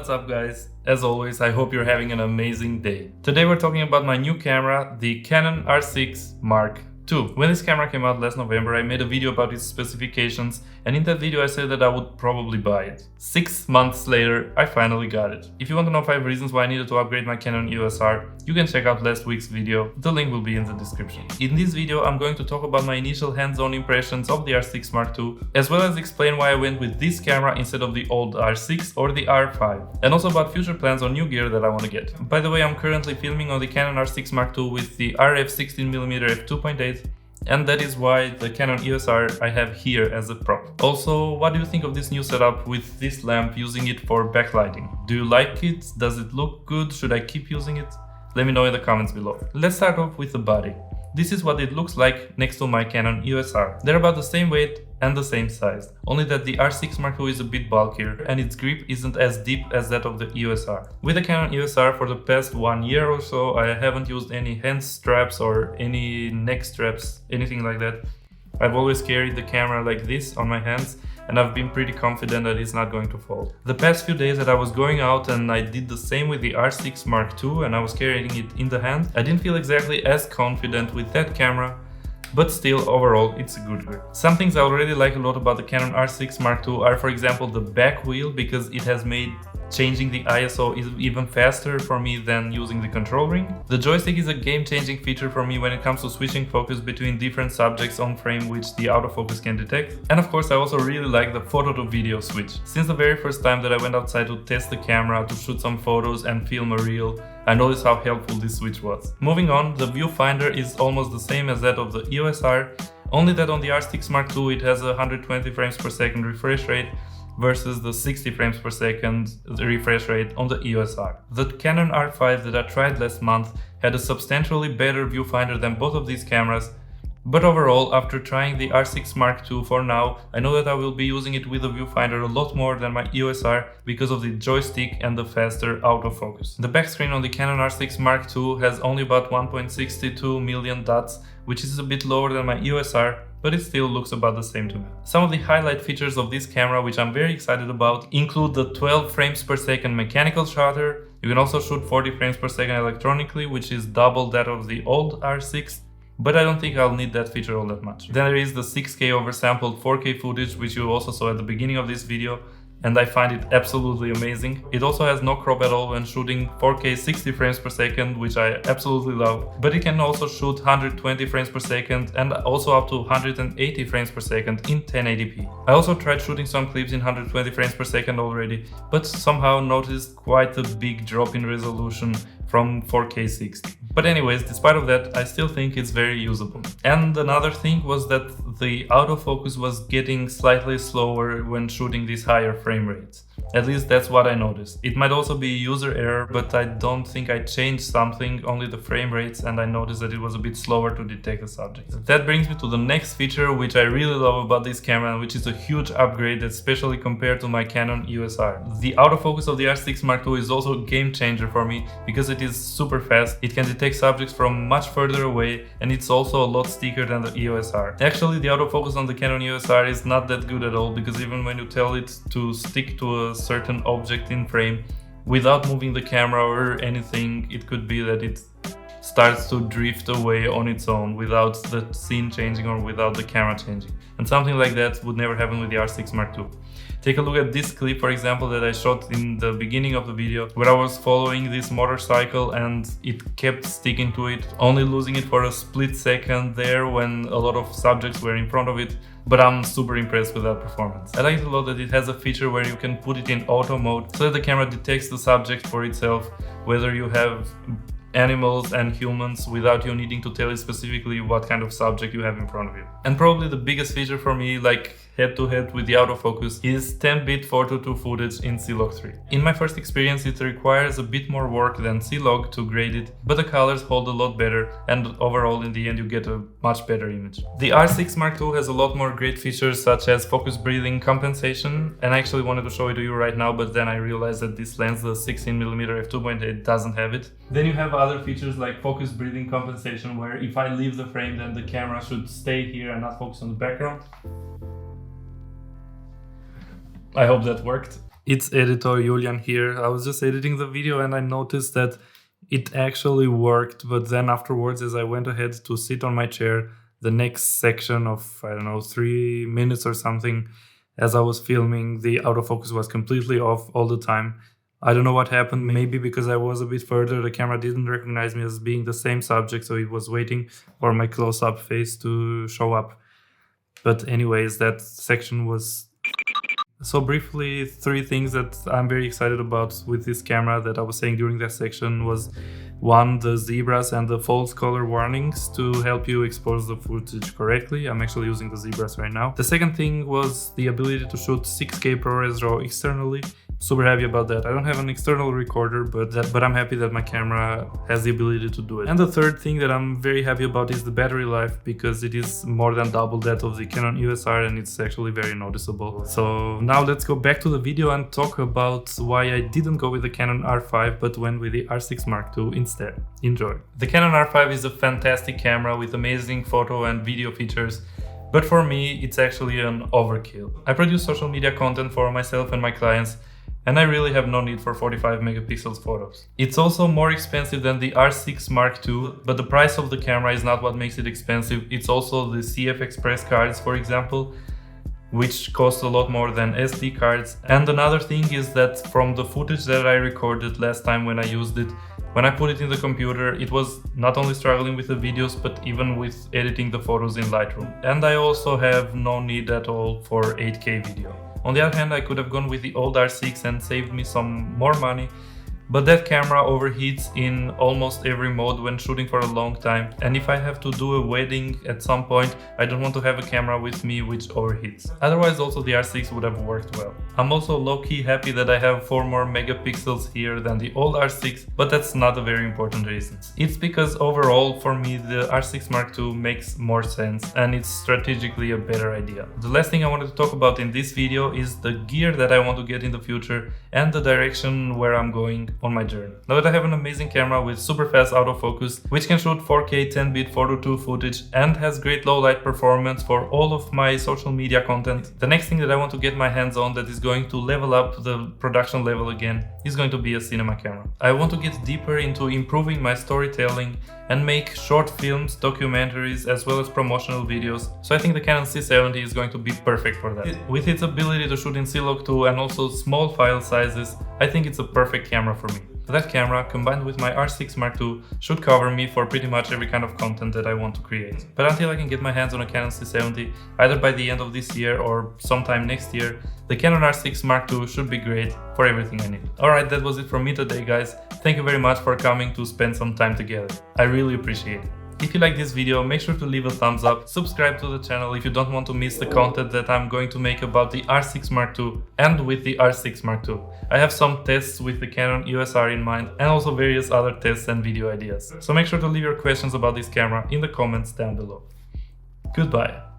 What's up guys? As always, I hope you're having an amazing day. Today we're talking about my new camera, the Canon R6 Mark II. When this camera came out last November, I made a video about its specifications, and in that video I said that I would probably buy it. 6 months later, I finally got it. If you want to know 5 reasons why I needed to upgrade my Canon EOS R, you can check out last week's video. The link will be in the description. In this video, I'm going to talk about my initial hands-on impressions of the R6 Mark II, as well as explain why I went with this camera instead of the old R6 or the R5, and also about future plans on new gear that I want to get. By the way, I'm currently filming on the Canon R6 Mark II with the RF 16mm f2.8, and that is why the Canon EOS R I have here as a prop. Also, what do you think of this new setup with this lamp, using it for backlighting? Do you like it? Does it look good? Should I keep using it? Let me know in the comments below. Let's start off with the body. This is what it looks like next to my Canon EOS R. They're about the same weight and the same size, only that the R6 Mark II is a bit bulkier and its grip isn't as deep as that of the EOS R. With the Canon EOS R for the past 1 year or so, I haven't used any hand straps or any neck straps, anything like that. I've always carried the camera like this on my hands, and I've been pretty confident that it's not going to fall. The past few days that I was going out and I did the same with the R6 Mark II and I was carrying it in the hand, I didn't feel exactly as confident with that camera, but still overall it's a good grip. Some things I already like a lot about the Canon R6 Mark II are, for example, the back wheel, because it has made changing the ISO is even faster for me than using the control ring. The joystick is a game-changing feature for me when it comes to switching focus between different subjects on frame which the autofocus can detect. And of course I also really like the photo to video switch. Since the very first time that I went outside to test the camera to shoot some photos and film a reel, I noticed how helpful this switch was. Moving on, the viewfinder is almost the same as that of the EOS R, only that on the R6 Mark II it has a 120 frames per second refresh rate versus the 60 frames per second refresh rate on the EOS R. The Canon R5 that I tried last month had a substantially better viewfinder than both of these cameras, but overall, after trying the R6 Mark II for now, I know that I will be using it with a viewfinder a lot more than my EOS R because of the joystick and the faster autofocus. The back screen on the Canon R6 Mark II has only about 1.62 million dots, which is a bit lower than my EOS R, but it still looks about the same to me. Some of the highlight features of this camera, which I'm very excited about, include the 12 frames per second mechanical shutter. You can also shoot 40 frames per second electronically, which is double that of the old R6, but I don't think I'll need that feature all that much. Then there is the 6K oversampled 4K footage, which you also saw at the beginning of this video, and I find it absolutely amazing. It also has no crop at all when shooting 4K 60 frames per second, which I absolutely love, but it can also shoot 120 frames per second and also up to 180 frames per second in 1080p. I also tried shooting some clips in 120 frames per second already, but somehow noticed quite a big drop in resolution from 4K 60. But anyways, despite of that, I still think it's very usable. And another thing was that the autofocus was getting slightly slower when shooting these higher frame rates. At least that's what I noticed. It might also be user error, but I don't think I changed something, only the frame rates, and I noticed that it was a bit slower to detect the subject. That brings me to the next feature which I really love about this camera, which is a huge upgrade, especially compared to my Canon EOS R. The autofocus of the R6 Mark II is also a game changer for me because it is super fast, it can detect subjects from much further away, and it's also a lot stickier than the EOS R. Actually, the autofocus on the Canon EOS R is not that good at all, because even when you tell it to stick to a certain object in frame without moving the camera or anything, it could be that it starts to drift away on its own without the scene changing or without the camera changing. And something like that would never happen with the R6 Mark II. Take a look at this clip, for example, that I shot in the beginning of the video, where I was following this motorcycle and it kept sticking to it, only losing it for a split second there when a lot of subjects were in front of it. But I'm super impressed with that performance. I like it a lot that it has a feature where you can put it in auto mode so that the camera detects the subject for itself, whether you have animals and humans, without you needing to tell it specifically what kind of subject you have in front of you. And probably the biggest feature for me, like head-to-head with the autofocus, is 10-bit 4:2 footage in C-Log 3. In my first experience, it requires a bit more work than C-Log to grade it, but the colors hold a lot better, and overall in the end you get a much better image. The R6 Mark II has a lot more great features, such as focus breathing compensation, and I actually wanted to show it to you right now, but then I realized that this lens, the 16mm f2.8, doesn't have it. Then you have other features like focus breathing compensation, where if I leave the frame, then the camera should stay here and not focus on the background. I hope that worked. It's editor Julian here. I was just editing the video and I noticed that it actually worked, but then afterwards, as I went ahead to sit on my chair, the next section of, I don't know, 3 minutes or something, as I was filming, the autofocus was completely off all the time. I don't know what happened, maybe because I was a bit further, the camera didn't recognize me as being the same subject, so it was waiting for my close-up face to show up. But anyways, that section was... So briefly, 3 things that I'm very excited about with this camera that I was saying during that section was 1, the zebras and the false color warnings to help you expose the footage correctly. I'm actually using the zebras right now. The second thing was the ability to shoot 6K ProRes RAW externally. Super happy about that. I don't have an external recorder, but I'm happy that my camera has the ability to do it. And the third thing that I'm very happy about is the battery life, because it is more than double that of the Canon EOS R and it's actually very noticeable. So now let's go back to the video and talk about why I didn't go with the Canon R5 but went with the R6 Mark II instead. Enjoy. The Canon R5 is a fantastic camera with amazing photo and video features. But for me, it's actually an overkill. I produce social media content for myself and my clients, and I really have no need for 45 megapixels photos. It's also more expensive than the R6 Mark II, but the price of the camera is not what makes it expensive. It's also the CF Express cards, for example, which cost a lot more than SD cards. And another thing is that from the footage that I recorded last time when I used it, when I put it in the computer, it was not only struggling with the videos, but even with editing the photos in Lightroom. And I also have no need at all for 8K video. On the other hand, I could have gone with the old R6 and saved me some more money, but that camera overheats in almost every mode when shooting for a long time, and if I have to do a wedding at some point, I don't want to have a camera with me which overheats. Otherwise, also the R6 would have worked well. I'm also low-key happy that I have 4 more megapixels here than the old R6, but that's not a very important reason. It's because overall, for me, the R6 Mark II makes more sense and it's strategically a better idea. The last thing I wanted to talk about in this video is the gear that I want to get in the future and the direction where I'm going on my journey. Now that I have an amazing camera with super fast autofocus, which can shoot 4K 10-bit 4:2 footage and has great low light performance for all of my social media content, the next thing that I want to get my hands on that is going to level up the production level again is going to be a cinema camera. I want to get deeper into improving my storytelling and make short films, documentaries, as well as promotional videos. So I think the Canon C70 is going to be perfect for that. With its ability to shoot in C-Log 2 and also small file sizes, I think it's a perfect camera for me. That camera, combined with my R6 Mark II, should cover me for pretty much every kind of content that I want to create. But until I can get my hands on a Canon C70, either by the end of this year or sometime next year, the Canon R6 Mark II should be great for everything I need. Alright, that was it from me today, guys. Thank you very much for coming to spend some time together. I really appreciate it. If you like this video, make sure to leave a thumbs up, subscribe to the channel if you don't want to miss the content that I'm going to make about the R6 Mark II and with the R6 Mark II. I have some tests with the Canon EOS R in mind and also various other tests and video ideas. So make sure to leave your questions about this camera in the comments down below. Goodbye.